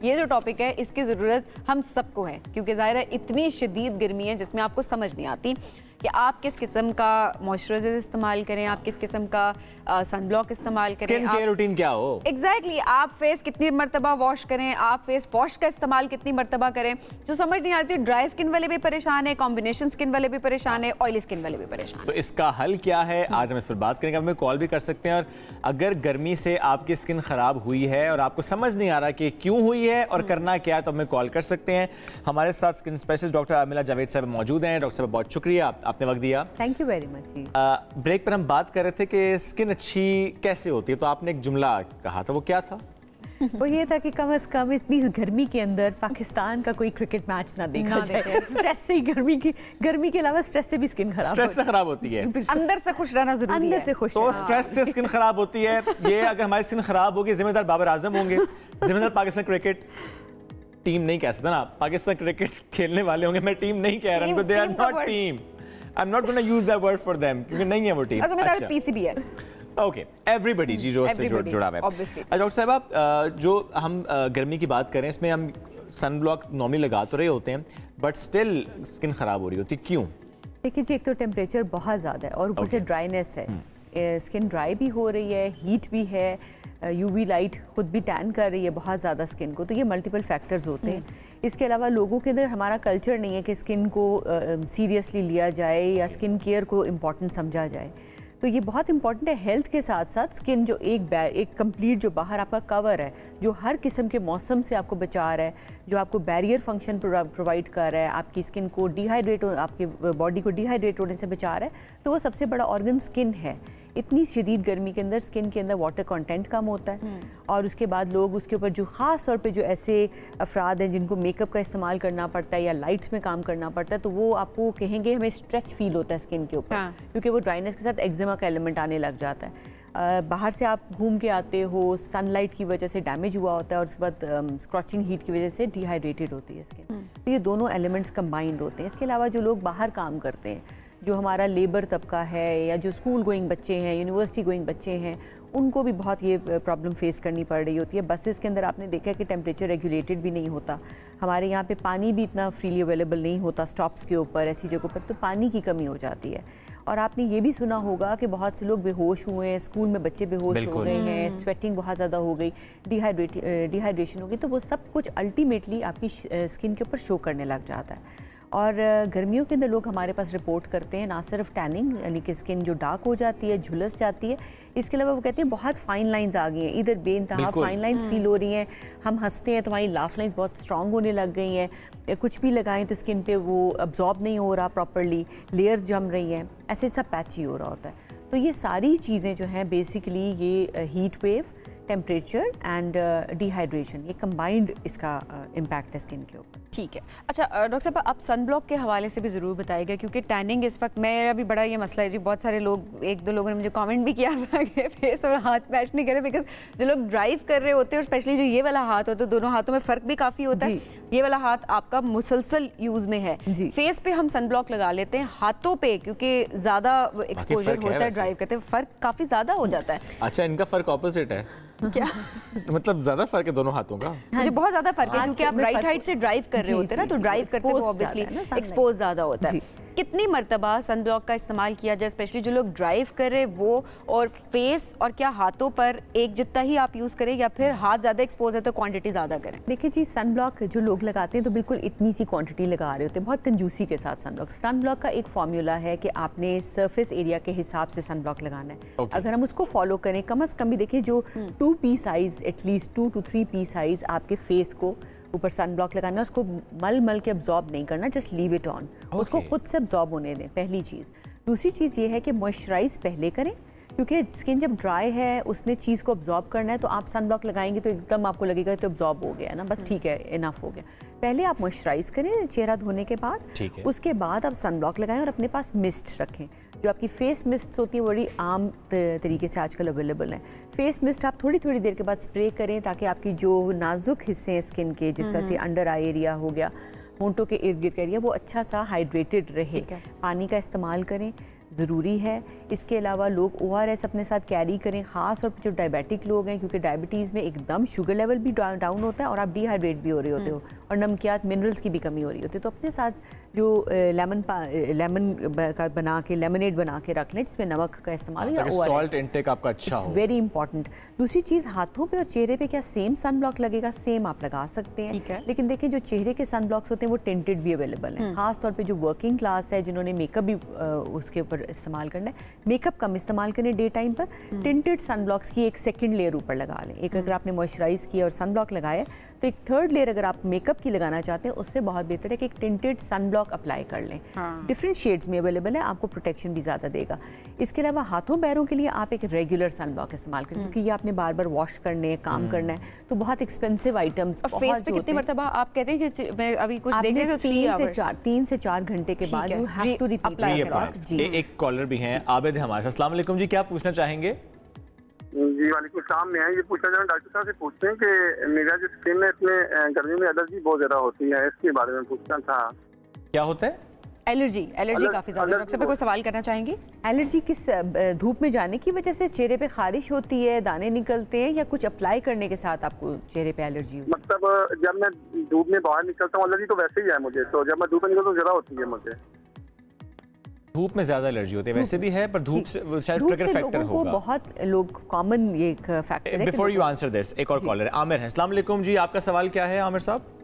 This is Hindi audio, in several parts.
ये जो टॉपिक है इसकी ज़रूरत हम सबको है, क्योंकि ज़ाहिर है इतनी शदीद गर्मी है जिसमें आपको समझ नहीं आती कि आप किस किस्म का मॉइस्चराइजर इस्तेमाल करें, आप किस किस्म का सनब्लॉक इस्तेमाल करें, स्किन केयर रूटीन क्या हो। एग्जैक्टली आप फेस कितनी मरतबा वॉश करें, आप फेस वॉश का इस्तेमाल कितनी मरतबा करें, जो समझ नहीं आती। ड्राई स्किन वाले भी परेशान है, कॉम्बिनेशन स्किन वाले भी परेशान है, ऑयली स्किन वाले भी परेशान है। तो इसका हल क्या है, आज हम इस पर बात करेंगे। हमें कॉल भी कर सकते हैं, और अगर गर्मी से आपकी स्किन खराब हुई है और आपको समझ नहीं आ रहा कि क्यों हुई है और करना क्या है, तो हमें कॉल कर सकते हैं। हमारे साथ स्किन स्पेशलिस्ट डॉक्टर आमिला जावेद साहब मौजूद हैं। डॉक्टर साहब बहुत शुक्रिया, आपने वक्त दिया। Thank you very much. Break पर हम बात कर रहे थे कि स्किन अच्छी कैसे होती है, तो आपने एक जुमला कहा था, वो क्या था? वो ये था कि कम से कम इतनी गर्मी के अंदर पाकिस्तान का कोई क्रिकेट मैच ना देखा जाए। स्ट्रेस से ही गर्मी के अलावा स्ट्रेस से भी स्किन खराब, स्ट्रेस से खराब होती है। अंदर से खुश रहना जरूरी है। अंदर से खुश, तो स्ट्रेस से स्किन खराब होती है। ये अगर हमारी स्किन खराब होगी, जिम्मेदार बाबर आजम होंगे, जिम्मेदार पाकिस्तान क्रिकेट टीम नहीं कह सकता ना, पाकिस्तान क्रिकेट खेलने वाले होंगे। मैं टीम नहीं कह रहा हूं, they are not team, I am not gonna use that word for them, क्योंकि नहीं है वो टीम। अच्छा पीसीबी है। ओके, एवरीबडी जी जो इससे जुड़ा हुआ है। डॉक्टर साहब, आप जो हम गर्मी की बात करें, इसमें हम सन ब्लॉक नॉर्मली लगा तो रहे होते हैं, बट स्टिल स्किन खराब हो रही होती, क्यों? देखिए जी, एक तो टेम्परेचर बहुत ज़्यादा है और ऊपर से ड्राइनेस है, स्किन ड्राई भी हो रही है, हीट भी है, यूवी लाइट खुद भी टैन कर रही है बहुत ज़्यादा स्किन को, तो ये मल्टीपल फैक्टर्स होते हैं। इसके अलावा लोगों के अंदर हमारा कल्चर नहीं है कि स्किन को सीरियसली लिया जाए या स्किन केयर को इम्पॉर्टेंट समझा जाए। तो ये बहुत इंपॉर्टेंट है। हेल्थ के साथ साथ स्किन जो एक कंप्लीट जो बाहर आपका कवर है, जो हर किस्म के मौसम से आपको बचा रहा है, जो आपको बैरियर फंक्शन प्रोवाइड कर रहा है, आपकी स्किन को आपके बॉडी को डिहाइड्रेट होने से बचा रहा है, तो वो सबसे बड़ा ऑर्गन स्किन है। इतनी शदीद गर्मी के अंदर स्किन के अंदर वाटर कंटेंट कम होता है, और उसके बाद लोग उसके ऊपर जो ख़ास तौर पे जो ऐसे अफराद हैं जिनको मेकअप का इस्तेमाल करना पड़ता है या लाइट्स में काम करना पड़ता है, तो वो आपको कहेंगे हमें स्ट्रेच फील होता है स्किन के ऊपर, क्योंकि वो ड्राइनेस के साथ एक्जिमा का एलिमेंट आने लग जाता है। बाहर से आप घूम के आते हो, सनलाइट की वजह से डैमेज हुआ होता है, और उसके बाद स्क्रॉचिंग हीट की वजह से डिहाइड्रेटेड होती है स्किन। तो ये दोनों एलिमेंट्स कंबाइंड होते हैं। इसके अलावा जो लोग बाहर काम करते हैं, जो हमारा लेबर तबका है या जो स्कूल गोइंग बच्चे हैं, यूनिवर्सिटी गोइंग बच्चे हैं, उनको भी बहुत ये प्रॉब्लम फेस करनी पड़ रही होती है। बसेस के अंदर आपने देखा कि टेम्परेचर रेगुलेटेड भी नहीं होता, हमारे यहाँ पे पानी भी इतना फ्रीली अवेलेबल नहीं होता स्टॉप्स के ऊपर, ऐसी जगहों पर, तो पानी की कमी हो जाती है। और आपने ये भी सुना होगा कि बहुत से लोग बेहोश हुए हैं, स्कूल में बच्चे बेहोश हो गए हैं, स्वेटिंग बहुत ज़्यादा हो गई, डिहाइड्रेशन हो गई, तो वो सब कुछ अल्टीमेटली आपकी स्किन के ऊपर शो करने लग जाता है। और गर्मियों के अंदर लोग हमारे पास रिपोर्ट करते हैं ना सिर्फ टैनिंग, यानी कि स्किन जो डार्क हो जाती है, झुलस जाती है, इसके अलावा वो कहते हैं बहुत फाइन लाइंस आ गई हैं, इधर बेइंतहा फाइन लाइंस फील हो रही हैं, हम हंसते हैं तो हमारी लाफ लाइंस बहुत स्ट्रॉन्ग होने लग गई हैं, कुछ भी लगाएं तो स्किन पे वो अब्जॉर्ब नहीं हो रहा प्रॉपरली, लेयर्स जम रही हैं, ऐसे सब पैची हो रहा होता है। तो ये सारी चीज़ें जो हैं बेसिकली ये heat wave, temperature and dehydration, ये कंबाइंड इसका इम्पैक्ट है स्किन के ऊपर। ठीक है। अच्छा डॉक्टर साहब, आप सन ब्लॉक के हवाले से भी ज़रूर बताइएगा, क्योंकि टैनिंग इस वक्त मेरा भी बड़ा ये मसला है जी। बहुत सारे लोग, एक दो लोगों ने मुझे कमेंट भी किया था कि फेस और हाथ मैच नहीं कर रहे, बिकॉज जो लोग ड्राइव कर रहे होते हैं और स्पेशली जो ये वाला हाथ होता है, दोनों हाथों में फ़र्क भी काफ़ी होता है। ये वाला हाथ आपका मुसलसल यूज़ में है, फेस पे हम सन ब्लॉक लगा लेते हैं, हाथों पे क्योंकि ज़्यादा एक्सपोजर होता है, ड्राइव करते हैं, फ़र्क काफ़ी ज़्यादा हो जाता है। अच्छा, इनका फ़र्क ऑपोजिट है क्या? मतलब ज्यादा फर्क है दोनों हाथों का? मुझे बहुत ज्यादा फर्क है, क्योंकि आप राइट हाइट से ड्राइव कर रहे होते हैं ना, तो ड्राइव करते हुए ऑब्वियसली एक्सपोज ज्यादा होता है। कितनी मरतबा सन ब्लॉक का इस्तेमाल किया जाए, स्पेशली जो लोग ड्राइव कर रहे वो, और फेस और क्या हाथों पर एक जितना ही आप यूज़ करें, या फिर हाथ ज़्यादा एक्सपोज है तो क्वांटिटी ज़्यादा करें? देखिए जी, सन ब्लॉक जो लोग लगाते हैं तो बिल्कुल इतनी सी क्वांटिटी लगा रहे होते हैं, बहुत कंजूसी के साथ। सन ब्लॉक का एक फॉर्मूला है कि आपने सरफेस एरिया के हिसाब से सन ब्लॉक लगाना है। अगर हम उसको फॉलो करें, कम अज़ कम भी देखिए जो 2 P size, at least 2 to 3 P size आपके फेस को ऊपर सन ब्लॉक लगाना है, उसको मल के अब्जॉर्ब नहीं करना, जस्ट लीव इट ऑन, उसको खुद से अब्जॉर्ब होने दें, पहली चीज़। दूसरी चीज़ ये है कि मॉइस्चराइज पहले करें, क्योंकि स्किन जब ड्राई है उसने चीज़ को अब्जॉर्ब करना है, तो आप सन ब्लॉक लगाएंगे तो एकदम आपको लगेगा तो अब्जॉर्ब हो गया ना, बस ठीक है, इनफ हो गया। पहले आप मॉइस्चराइज करें चेहरा धोने के बाद, उसके बाद आप सन ब्लॉक लगाएं और अपने पास मिस्ट रखें। जो आपकी फेस मिस्ट होती है बड़ी आम तरीके से आजकल अवेलेबल है। फेस मिस्ट आप थोड़ी थोड़ी देर के बाद स्प्रे करें, ताकि आपकी जो नाजुक हिस्से हैं स्किन के, जिस तरह से अंडर आई एरिया हो गया, होंठों के इर्द गिर्द एरिया, वो अच्छा सा हाइड्रेटेड रहे। पानी का इस्तेमाल करें, ज़रूरी है। इसके अलावा लोग ORS अपने साथ कैरी करें, ख़ास तौर पर जो डायबिटिक लोग हैं, क्योंकि डायबिटीज़ में एकदम शुगर लेवल भी डाउन होता है और आप डिहाइड्रेट भी हो रहे होते हो और नमकियात मिनरल्स की भी कमी हो रही होती है। तो अपने साथ जो लेमन का बना के लेमनेड बना के रख लें जिसमें नमक का इस्तेमाल या ORS। सॉल्ट इंटेक आपका अच्छा हो। Very important. दूसरी चीज़, हाथों पे और चेहरे पे क्या सेम सन ब्लॉक लगेगा? सेम आप लगा सकते हैं, लेकिन देखिए जो चेहरे के सन ब्लॉक्स होते हैं वो टिंटेड भी अवेलेबल हैं। खास तौर पे जो वर्किंग क्लास है, जिन्होंने मेकअप भी उसके ऊपर इस्तेमाल करना है, मेकअप कम इस्तेमाल करें डे टाइम पर। टिंटेड सन ब्लॉक्स की एक सेकेंड लेयर ऊपर लगा लें। एक अगर आपने मॉइस्चराइज किया और सन ब्लॉक लगाया तो एक थर्ड लेयर अगर आप मेकअप की लगाना चाहते हैं उससे बहुत बेहतर है कि एक टिंटेड सन ब्लॉक अप्लाई कर लें। डिफरेंट शेड्स में अवेलेबल है, आपको प्रोटेक्शन भी ज़्यादा देगा। इसके अलावा हाथों पैरों के लिए आप एक रेगुलर सन ब्लॉक इस्तेमाल करें, क्योंकि ये आपने बार बार वॉश करने हैं, काम करना है, तो बहुत एक्सपेंसिव आइटम्स फेस पे कितनी मरतबा आप कहते हैं कि मैं अभी कुछ देख रही हूं, 3 से 4 घंटे के बाद यू हैव टू रिपीट। जी, एक कॉलर भी हैं, आबिद है हमारे साथ। अस्सलाम वालेकुम जी, क्या पूछना चाहेंगे? जी वालेकुम सलाम। मैं ये पूछना चाहूँ डॉक्टर साहब से पूछते हैं कि मेरा जो स्किन है इसमें गर्मी में एलर्जी बहुत ज़्यादा होती है, इसके बारे में पूछना था। क्या होता है? एलर्जी काफी ज्यादा। डॉक्टर साहब कोई सवाल करना चाहेंगी? एलर्जी किस धूप में जाने की वजह से चेहरे पे खारिश होती है, दाने निकलते हैं, या कुछ अप्लाई करने के साथ आपको चेहरे पे एलर्जी होती है? मतलब जब मैं धूप में बाहर निकलता हूँ एलर्जी तो वैसे ही है मुझे, तो जब मैं धूप में निकलता हूँ ज़्यादा होती है मुझे। धूप में ज्यादा एलर्जी होती है, वैसे भी है, पर धूप से शायद ट्रिगर फैक्टर होगा। बहुत लोग कॉमन ये एक फैक्टर है। बिफोर यू आंसर दिस, एक और कॉलर है, आमिर है। अस्सलाम वालेकुम जी, आपका सवाल क्या है आमिर साहब?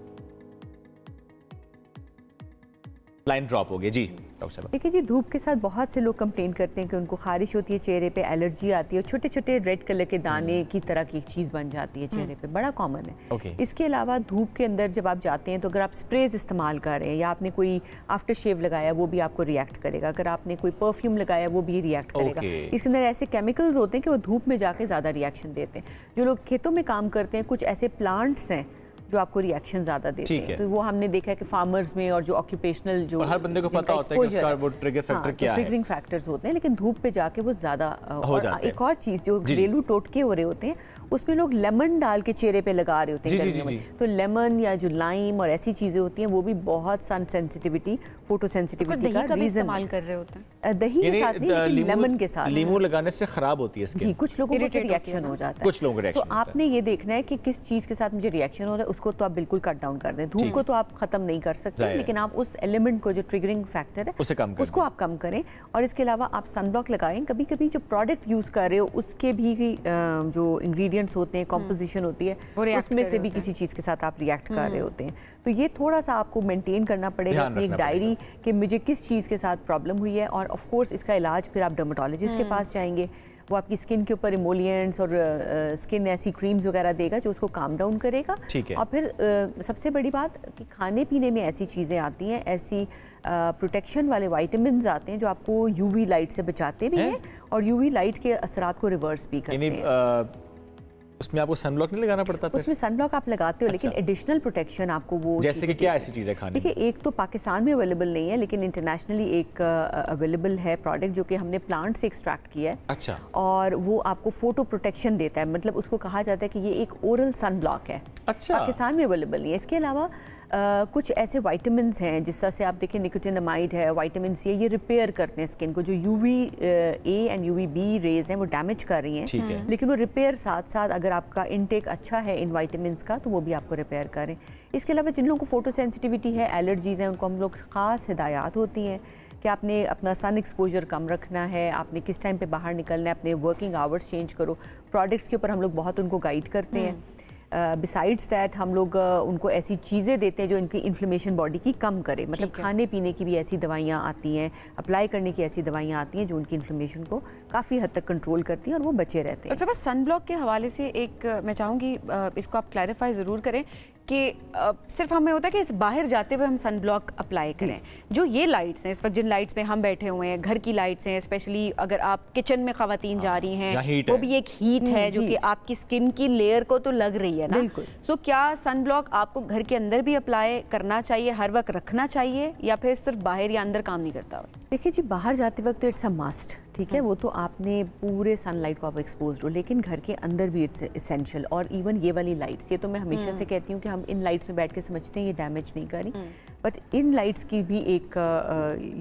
लाइन ड्रॉप हो गई जी। देखिए जी, धूप के साथ बहुत से लोग कंप्लेन करते हैं कि उनको खारिश होती है, चेहरे पे एलर्जी आती है, छोटे छोटे रेड कलर के दाने की तरह की एक चीज़ बन जाती है चेहरे पे, बड़ा कॉमन है। इसके अलावा धूप के अंदर जब आप जाते हैं तो अगर आप स्प्रेज इस्तेमाल कर रहे हैं या आपने कोई आफ्टर शेव लगाया वो भी आपको रिएक्ट करेगा, अगर आपने कोई परफ्यूम लगाया वो भी रिएक्ट करेगा। इसके अंदर ऐसे केमिकल्स होते हैं कि वो धूप में जाके ज़्यादा रिएक्शन देते हैं। जो लोग खेतों में काम करते हैं, कुछ ऐसे प्लांट्स हैं जो आपको रिएक्शन ज़्यादा देते हैं, तो वो हमने देखा है कि फार्मर्स में और जो ऑक्यूपेशनल जो हर बंदे को पता होता है कि उसका वो ट्रिगर फैक्टर क्या है, ट्रिगरिंग फैक्टर्स होते हैं, लेकिन धूप पे जाके वो ज़्यादा हो जाते हैं। एक और चीज़ जो घरेलू टोटके हो रहे होते हैं उसमें लोग लेमन डाल के चेहरे पे लगा रहे होते हैं गर्मियों में, तो लेमन या जो लाइम और ऐसी चीज़ें होती हैं वो भी बहुत सन सेंसिटिविटी, फोटो सेंसिटिविटी का रीजन इस्तेमाल कर रहे होते हैं। दही के साथ नहीं, लेकिन लेमन के साथ। नींबू लगाने से खराब होती है स्किन। जी, कुछ लोगों को रिएक्शन हो जाता है, कुछ लोगों को रिएक्शन। तो आपने ये देखना है कि किस चीज़ के साथ मुझे रिएक्शन हो रहा है, उसको तो आप बिल्कुल कट डाउन कर दें। धूप को तो आप खत्म नहीं कर सकते, लेकिन आप उस एलिमेंट को जो ट्रिगरिंग फैक्टर है उसको आप कम करें। और इसके अलावा आप सनब्लॉक लगाएं। कभी कभी जो प्रोडक्ट यूज़ कर रहे हो उसके भी जो इंग्रेडिएंट्स होते हैं, कॉम्पोजिशन होती है, उसमें से भी किसी चीज़ के साथ आप रिएक्ट कर रहे होते हैं। तो ये थोड़ा सा आपको मेंटेन करना पड़ेगा अपनी एक डायरी कि मुझे किस चीज़ के साथ प्रॉब्लम हुई है। और ऑफ कोर्स इसका इलाज फिर आप डर्मेटोलॉजिस्ट के पास जाएंगे, वो आपकी स्किन के ऊपर इमोलिएंट्स और स्किन ऐसी क्रीम्स वगैरह देगा जो उसको काम डाउन करेगा। और फिर सबसे बड़ी बात कि खाने पीने में ऐसी चीज़ें आती हैं, ऐसी प्रोटेक्शन वाले विटामिन्स आते हैं जो आपको यूवी लाइट से बचाते भी हैं और यूवी लाइट के असरात को रिवर्स भी करते हैं। उसमें आपको सनब्लॉक नहीं लगाना पड़ता? उसमें सनब्लॉक आप लगाते हो, लेकिन एडिशनल प्रोटेक्शन आपको वो जैसे कि क्या ऐसी चीज़ें खानी? देखिए, एक तो पाकिस्तान में अवेलेबल नहीं है, लेकिन इंटरनेशनली एक अवेलेबल है प्रोडक्ट जो कि हमने प्लांट से एक्सट्रैक्ट किया है। अच्छा। और वो आपको फोटो प्रोटेक्शन देता है, मतलब उसको कहा जाता है कि ये एक ओरल सनब्लॉक है। अच्छा। पाकिस्तान में अवेलेबल नहीं है। इसके अलावा कुछ ऐसे विटामिन्स हैं जिस तरह से आप देखें निकोटिनामाइड है, विटामिन सी, ये रिपेयर करते हैं स्किन को। जो UV A and UV B rays हैं वो डैमेज कर रही हैं, लेकिन वो रिपेयर साथ साथ अगर आपका इनटेक अच्छा है इन विटामिन्स का तो वो भी आपको रिपेयर करें। इसके अलावा जिन लोगों को फोटो सेंसिटिविटी है, एलर्जीज़ हैं, उनको हम लोग ख़ास हिदायत होती हैं कि आपने अपना सन एक्सपोजर कम रखना है, आपने किस टाइम पे बाहर निकलना है, अपने वर्किंग आवर्स चेंज करो। प्रोडक्ट्स के ऊपर हम लोग बहुत उनको गाइड करते हैं। बिसाइड्स दैट हम लोग उनको ऐसी चीज़ें देते हैं जो इनकी इन्फ्लेमेशन बॉडी की कम करे, मतलब खाने पीने की भी ऐसी दवाइयाँ आती हैं, अप्लाई करने की ऐसी दवाइयाँ आती हैं जो उनकी इन्फ्लेमेशन को काफ़ी हद तक कंट्रोल करती हैं और वो बचे रहते हैं। अच्छा, बस सन ब्लॉक के हवाले से एक मैं चाहूँगी इसको आप क्लैरिफाई ज़रूर करें कि सिर्फ हमें होता है कि बाहर जाते हुए हम सन ब्लॉक अप्लाई करें। जो ये लाइट्स हैं इस वक्त, जिन लाइट्स में हम बैठे हुए हैं, घर की लाइट्स हैं, स्पेशली अगर आप किचन में ख़वातीन जा रही हैं, वो भी एक हीट है जो कि आपकी स्किन की लेयर को तो लग रही है ना। सो क्या सन ब्लॉक आपको घर के अंदर भी अप्लाई करना चाहिए, हर वक्त रखना चाहिए, या फिर सिर्फ बाहर या अंदर काम नहीं करता? देखिए जी, बाहर जाते वक्त तो इट्स अ मस्ट, ठीक है, वो तो आपने पूरे सनलाइट को आप एक्सपोज हो, लेकिन घर के अंदर भी इट्स एसेंशियल। और इवन ये वाली लाइट्स, ये तो मैं हमेशा से कहती हूँ कि हम इन लाइट्स में बैठ के समझते हैं ये डैमेज नहीं करी, बट इन लाइट्स की भी एक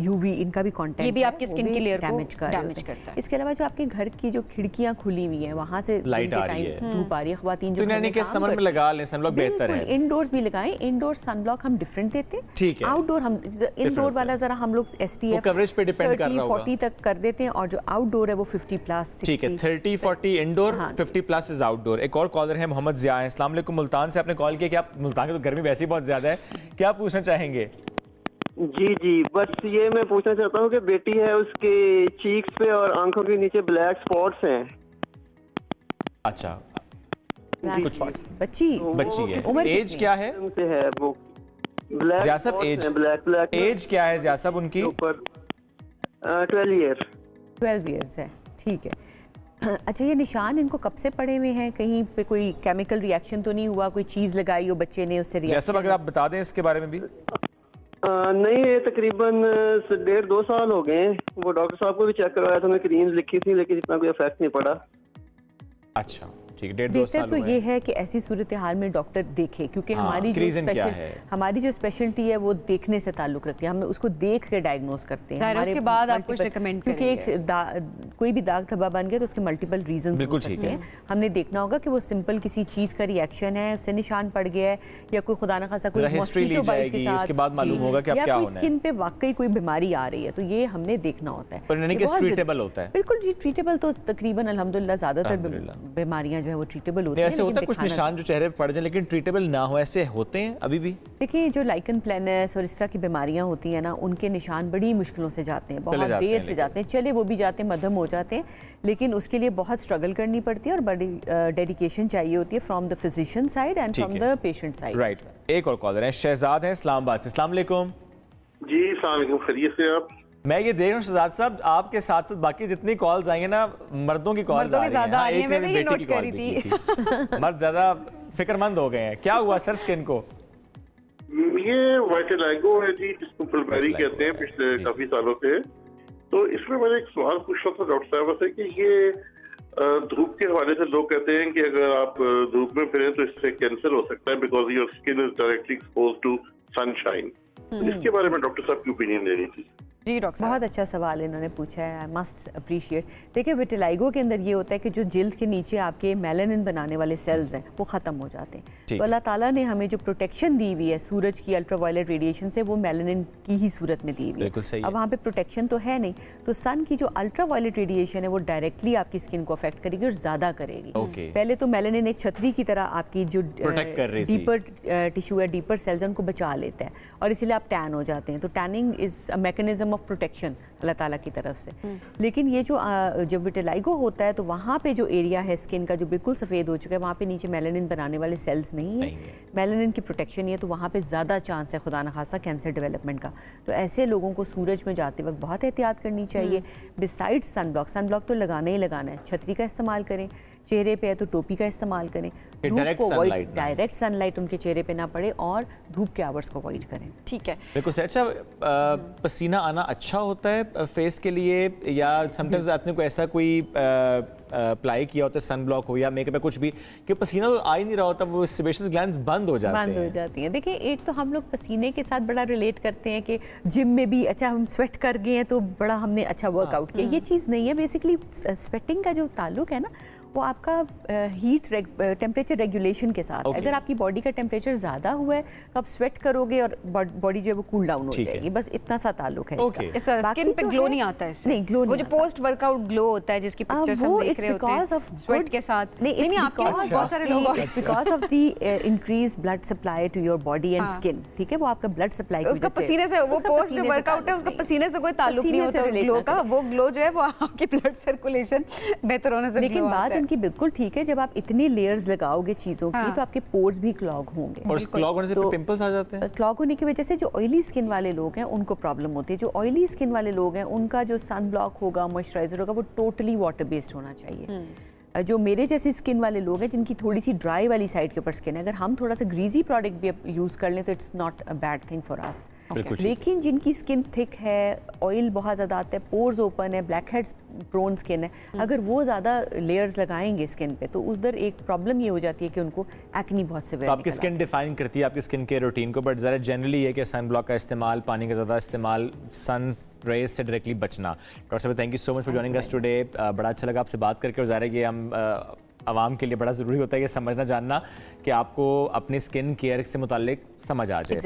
यूवी इनका भी कंटेंट ये भी आपकी स्किन की लेयर को डैमेज करता है। इसके अलावा जो आपके घर की जो खिड़कियां खुली हुई हैं वहां से लाइट आ रही है, धूप आ रही है, ख़वातीन जो यानी कि समर में लगा लें सनब्लॉक बेहतर है। इंडोर्स भी लगाएं, इंडोर सनब्लॉक हम डिफरेंट देते हैं, ठीक है। आउटडोर हम इंडोर वाला जरा हम लोग SPF कवरेज पे डिपेंड कर रहा होगा, 40 तक कर देते हैं और जो आउटडोर है वो 50+, ठीक है। 30-40 इंडोर, 50+ इज आउटडोर। एक और कॉलर है मोहम्मद जिया, अस्सलाम वालेकुम, मुल्तान से आपने कॉल किया कि आप मुल्तान की तो गर्मी वैसे ही बहुत ज्यादा है, क्या पूछना चाहेंगे? जी, बस ये मैं पूछना चाहता हूँ कि बेटी है, उसके चीक्स पे और आंखों के नीचे ब्लैक स्पॉट्स हैं। अच्छा, कुछ बच्ची है, एज क्या है? वो ब्लैक ज़ियासब एज, ब्लैक एज क्या है ज़ियासब उनकी? 12 ईयर्स है, ठीक है। अच्छा, ये निशान इनको कब से पड़े हुए हैं? कहीं पे कोई केमिकल रिएक्शन तो नहीं हुआ, कोई चीज़ लगाई हो बच्चे ने उससे रिएक्शन? ज़ियासब अगर आप बता दें इसके बारे में भी। नहीं, ये तकरीबन 1.5-2 साल हो गए। वो डॉक्टर साहब को भी चेक करवाया था, उन्होंने क्रीम्स लिखी थी लेकिन इतना कोई इफेक्ट नहीं पड़ा। अच्छा, ठीक, 1.5-2 साल तो ये है कि ऐसी सूरत हाल में डॉक्टर देखे, क्योंकि हमारी जो स्पेशलिटी है वो देखने से ताल्लुक रखती है, हम उसको देख के डायग्नोज करते हैं। उसके बाद आप कुछ रिकमेंड करेंगे? क्योंकि कोई भी दाग धब्बा बन गया तो उसके मल्टीपल रीजंस हो सकते हैं। हमने देखना होगा कि वो सिंपल किसी चीज का रिएक्शन है, उससे निशान पड़ गया है, या कोई खुदा न खासा कोई मॉस्किटो बाइट के साथ, उसके बाद मालूम होगा कि अब क्या होना है, स्किन पे वाकई कोई बीमारी आ रही है, तो ये हमने देखना होता है। ट्रीटेबल होता है? बिल्कुल जी, ट्रीटेबल तो तकरीबन अल्हम्दुलिल्लाह ज्यादातर बीमारियां जो है वो ट्रीटेबल होती है। ऐसे होता है कुछ निशान जो चेहरे पे पड़ जाए लेकिन ट्रीटेबल ना हो, ऐसे होते हैं अभी भी? देखिए, जो लाइकन प्लेनस और इस तरह की बीमारियां होती हैं ना, उनके निशान बड़ी मुश्किलों से जाते हैं, बहुत देर से जाते हैं, चले वो भी जाते हैं, मध्यम हो जाते हैं, लेकिन उसके लिए बहुत स्ट्रगल करनी पड़ती है और बड़ी डेडिकेशन चाहिए होती है from the physician side and from the patient side. Right, एक और कॉलर है, शहजाद है इस्लामाबाद से। अस्सलाम वालेकुम। जी, अस्सलाम वालेकुम, खैरियत से आप? मैं ये देख रहा हूँ शहजाद साहब, आपके साथ साथ बाकी जितनी कॉल्स आएंगे ना, मर्दों की कॉल्स आ रही हैं। एक ने बेटी की कॉल भी की थी। मर्द ज्यादा फिक्रमंद हो गए हैं, क्या हुआ सर स्किन को? ये वाइटिलाइगो है जी, जिसको फुलबेरी कहते हैं, पिछले काफी सालों से। तो इसमें मैंने एक सवाल पूछना था डॉक्टर साहब से कि ये धूप के हवाले से लोग कहते हैं कि अगर आप धूप में फिरें तो इससे कैंसर हो सकता है, because your skin is directly exposed to sunshine. इसके बारे में डॉक्टर साहब की ओपिनियन लेनी थी। जी डॉक्टर, बहुत अच्छा सवाल इन्होंने पूछा है, आई मस्ट अप्रिशिएट। देखिए, विटिलाइगो के अंदर ये होता है कि जो जिल्द के नीचे आपके मेलानिन बनाने वाले सेल्स हैं वो ख़त्म हो जाते हैं। तो अल्लाह ताला ने हमें जो प्रोटेक्शन दी हुई है सूरज की अल्ट्रावायलेट रेडिएशन से, वो मेलानिन की ही सूरत में दी हुई है। अब वहाँ पे प्रोटेक्शन तो है नहीं, तो सन की जो अल्ट्रावायलेट रेडिएशन है वो डायरेक्टली आपकी स्किन को अफेक्ट करेगी और ज़्यादा करेगी। पहले तो मेलानिन एक छतरी की तरह आपकी जो डीपर टिश्यू है, डीपर सेल्स है, उनको बचा लेता है और इसीलिए आप टैन हो जाते हैं। तो tanning is a mechanism of protection अल्लाह ताला की तरफ से। लेकिन ये जो जब विटिलाइगो होता है तो वहाँ पे जो एरिया है स्किन का जो बिल्कुल सफ़ेद हो चुका है, वहाँ पे नीचे मेलानिन बनाने वाले सेल्स नहीं है, मेलानिन की प्रोटेक्शन है, तो वहाँ पे ज़्यादा चांस है खुदा न खासा कैंसर डेवलपमेंट का। तो ऐसे लोगों को सूरज में जाते वक्त बहुत एहतियात करनी चाहिए। बिसाइड सनब्लॉक, सनब्लॉक तो लगाना ही लगाना है, छतरी का इस्तेमाल करें, चेहरे पे है तो टोपी का इस्तेमाल करें, डायरेक्ट सनलाइट उनके चेहरे पे ना पड़े और धूप के आवर्स को अवॉइड करें। ठीक है, बिल्कुल सही। अच्छा, पसीना आना अच्छा होता है फेस के लिए, या समटाइम्स आपने कोई ऐसा कोई अप्लाई किया होता है, सन ब्लॉक हो या मेकअप या कुछ भी, कि पसीना तो आ ही नहीं रहा होता, वो सेबेशियस ग्लैंड्स बंद हो जाती हैं? देखिए, एक तो हम लोग पसीने के साथ बड़ा रिलेट करते हैं कि जिम में भी अच्छा हम स्वेट कर गए हैं तो बड़ा हमने अच्छा वर्कआउट किया, ये चीज़ नहीं है। बेसिकली स्वेटिंग का जो ताल्लुक है ना, वो आपका हीट टेम्परेचर रेगुलेशन के साथ। अगर आपकी बॉडी का टेम्परेचर ज़्यादा हुआ है तो आप स्वेट करोगे और बॉडी जो है वो कूल डाउन हो जाएगी, बस इतना सा ताल्लुक है इसका। स्किन पे ग्लो नहीं आता है? नहीं, ग्लो नहीं। वो जो पोस्ट वर्कआउट ग्लो होता है जिसकी पिक्चर्स हम देख रहे होते हैं स्वेट के साथ, नहीं आपके पास बहुत सारे लोग, it's because of the increase blood supply to your body and skin. ठीक है, वो आपका ब्लड सप्लाई उसका पसीने से, वो पोस्ट वर्कआउट है उसका पसीने से कोई ताल्लुक नहीं होता ग्लो का, वो ग्लो जो है वो आपकी ब्लड सर्कुलेशन बेहतर होने से। लेकिन बात उनकी बिल्कुल ठीक है, जब आप इतनी लेयर्स लगाओगे चीजों की तो आपके पोर्स भी क्लॉग होंगे, और क्लॉग होने से पिंपल्स आ जाते हैं। क्लॉग होने की वजह से जो ऑयली स्किन वाले लोग हैं उनको प्रॉब्लम होती है। जो ऑयली स्किन वाले लोग हैं उनका जो सन ब्लॉक होगा, मॉइस्चराइजर होगा, वो टोटली वाटर बेस्ड होना चाहिए। जो मेरे जैसी स्किन वाले लोग हैं जिनकी थोड़ी सी ड्राई वाली साइड के ऊपर स्किन है, अगर हम थोड़ा सा ग्रीजी प्रोडक्ट भी यूज़ कर लें तो it's not a bad thing for us. लेकिन जिनकी स्किन थिक है, ऑयल बहुत ज़्यादा आता है, पोर्स ओपन है, ब्लैक हेड्स प्रोन स्किन है, अगर वो ज़्यादा लेयर्स लगाएंगे स्किन पे तो उधर एक प्रॉब्लम ये हो जाती है कि उनको एक्नी बहुत सिवियर। तो आपकी स्किन डिफाइन करती है आपकी स्किन के रूटीन को, बट ज़रा जनरली ये कि सन ब्लॉक का इस्तेमाल, पानी का ज़्यादा इस्तेमाल, सन रेज से डायरेक्टली बचना। डॉक्टर साहब thank you so much for joining us today. बड़ा अच्छा लगा आपसे बात करके, और ज़ाहिर है कि हम आवाम के लिए बड़ा ज़रूरी होता है कि समझना जानना कि आपको अपनी स्किन केयर से मुताल्लिक समझ आ जाए।